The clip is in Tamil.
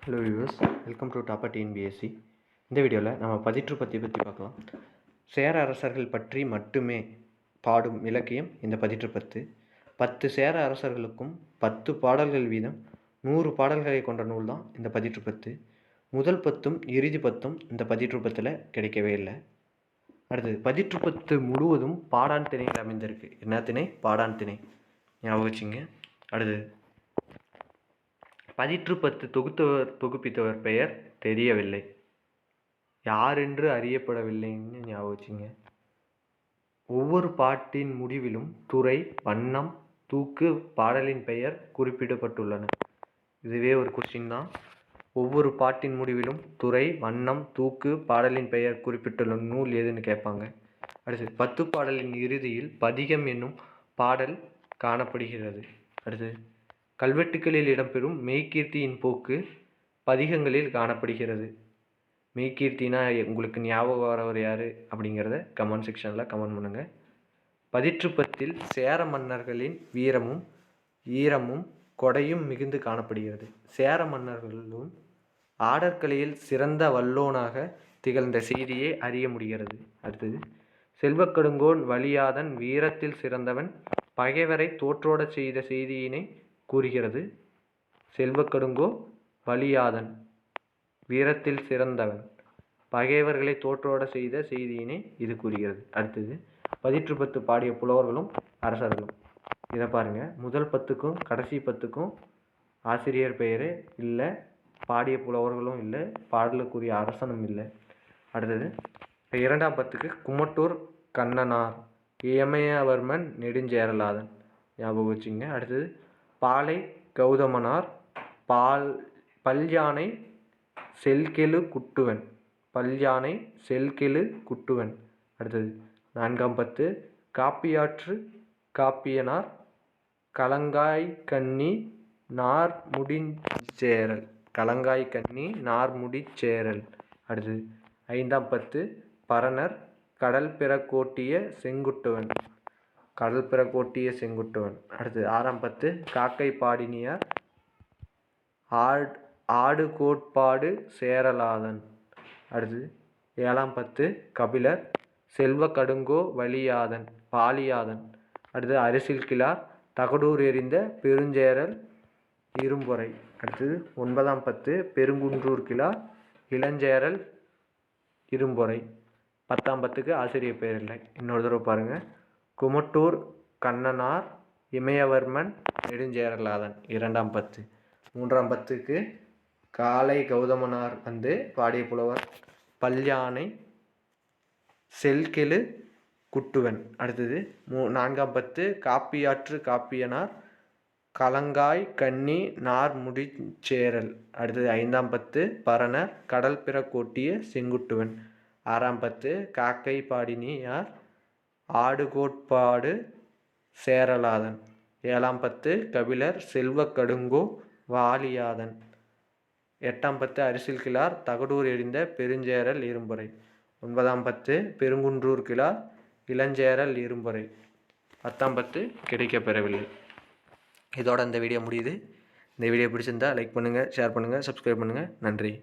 ஹலோ வியூவர்ஸ், வெல்கம் டு டாப்பா டிஎன்பிஎஸ்சி. இந்த வீடியோவில் நம்ம பதிற்று பற்றி பார்க்கலாம். சேர அரசர்கள் பற்றி மட்டுமே பாடும் இலக்கியம் இந்த பதிற்று 10 சேர அரசர்களுக்கும் 10 பாடல்கள் வீதம் 100 பாடல்களை கொண்ட நூல் தான் இந்த பதிற்று 10. முதல் 10ம் இறுதி 10ம் இந்த பதிற்று 10ல் கிடைக்கவே இல்லை. அடுத்தது பதிற்று 10 முழுவதும் பாடான் திணையில் அமைந்திருக்கு. என்ன திணை? பாடான் திணை. ஞாபகம் வச்சுங்க. அடுத்தது பதிற்று 10 தொகுப்பித்தவர் பெயர் தெரியவில்லை. யாரென்று அறியப்படவில்லைன்னு ஞாபகம் வச்சுங்க. ஒவ்வொரு பாட்டின் முடிவிலும் துறை, வண்ணம், தூக்கு, பாடலின் பெயர் குறிப்பிடப்பட்டுள்ளன. இதுவே ஒரு கொஸ்டின் தான். ஒவ்வொரு பாட்டின் முடிவிலும் துறை, வண்ணம், தூக்கு, பாடலின் பெயர் குறிப்பிட்டுள்ள நூல் எதுன்னு கேட்பாங்க. அடுத்து 10 பாடலின் இறுதியில் பதிகம் என்னும் பாடல் காணப்படுகிறது. அடுத்து கல்வெட்டுக்களில் இடம்பெறும் மெய்கீர்த்தியின் போக்கு பதிகங்களில் காணப்படுகிறது. மெய்கீர்த்தினா உங்களுக்கு ஞாபகம் வரவர் யார் அப்படிங்கிறத கமெண்ட் செக்ஷனில் கமெண்ட் பண்ணுங்கள். பதிற்று 10ல் சேர மன்னர்களின் வீரமும் ஈரமும் கொடையும் மிகுந்து காணப்படுகிறது. சேர மன்னர்களும் ஆடற்கலையில் சிறந்த வல்லோனாக திகழ்ந்த செய்தியை அறிய முடிகிறது. அடுத்தது செல்வக்கடுங்கோன் வலியாதன் வீரத்தில் சிறந்தவன் பகைவரை தோற்றோட செய்த செய்தியினை கூறுகிறது. செல்வக்கடுங்கோ வலியாதன் வீரத்தில் சிறந்தவன் பகைவர்களை தோற்றோட செய்த செய்தியினை இது கூறுகிறது. அடுத்தது பதிற்று 10 பாடிய புலவர்களும் அரசர்களும். இதை பாருங்க. முதல் 10க்கும் கடைசி 10க்கும் ஆசிரியர் பெயரே இல்லை, பாடிய புலவர்களும் இல்லை, பாடலுக்குரிய அரசனும் இல்லை. அடுத்தது இரண்டாம் 10க்கு குமட்டூர் கண்ணனார், இமயவர்மன் நெடுஞ்சேரலாதன் ஞாபகம் வச்சுங்க. அடுத்தது பாலை கௌதமனார், பல்யானை செல்கெழு குட்டுவன், பல்யானை செல்கெழு குட்டுவன். அடுத்தது நான்காம் 10 காப்பியாற்று காப்பியனார், கலங்காய்கண்ணி நார்முடிச்சேரல், கலங்காய்கண்ணி நார்முடிச்சேரல். அடுத்தது ஐந்தாம் 10 பரணர் கடல் பிறக்கோட்டிய செங்குட்டுவன், கடல் பிறக்கோட்டிய செங்குட்டுவன். அடுத்தது ஆறாம் 10 காக்கை பாடினியார், ஆடு கோட்பாடு சேரலாதன். அடுத்தது ஏழாம் 10 கபிலர் செல்வக்கடுங்கோ வலியாதன் பாலியாதன். அடுத்தது அரிசில் கிழார் தகடூர் எறிந்த பெருஞ்சேரல் இரும்பொறை. அடுத்தது ஒன்பதாம் 10 பெருங்குன்றூர் கிழார் இளஞ்சேரல் இரும்பொறை. 10ஆம் 10க்கு ஆசிரியர் பெயர் இல்லை. இன்னொரு தடவை பாருங்கள். குமட்டூர் கண்ணனார், இமயவர்மன் நெடுஞ்சேரலாதன் 2ஆம் 10. 3ஆம் 10க்கு காலை கௌதமனார் பாடிய புலவர் பல்யானை செல்கெழு குட்டுவன். அடுத்தது 4ஆம் 10 காப்பியாற்று காப்பியனார், கலங்காய் கண்ணி நார்முடிச்சேரல். அடுத்தது 5ஆம் 10 பரணர் கடல் பிறக்கோட்டிய செங்குட்டுவன். 6ஆம் 10 காக்கை பாடினியார், ஆடு கோட்பாடு சேரலாதன். 7ஆம் 10 கபிலர் செல்வக்கடுங்கோ வாலியாதன். 8ஆம் 10 அரிசில் கிழார் தகடூர் எறிந்த பெருஞ்சேரல் இரும்பொறை. 9ஆம் 10 பெருங்குன்றூர் கிழார் இளஞ்சேரல் இரும்பொறை. 10ஆம் 10 கிடைக்கப்பெறவில்லை. இதோட இந்த வீடியோ முடியுது. இந்த வீடியோ பிடிச்சிருந்தால் லைக் பண்ணுங்கள், ஷேர் பண்ணுங்கள், சப்ஸ்கிரைப் பண்ணுங்கள். நன்றி.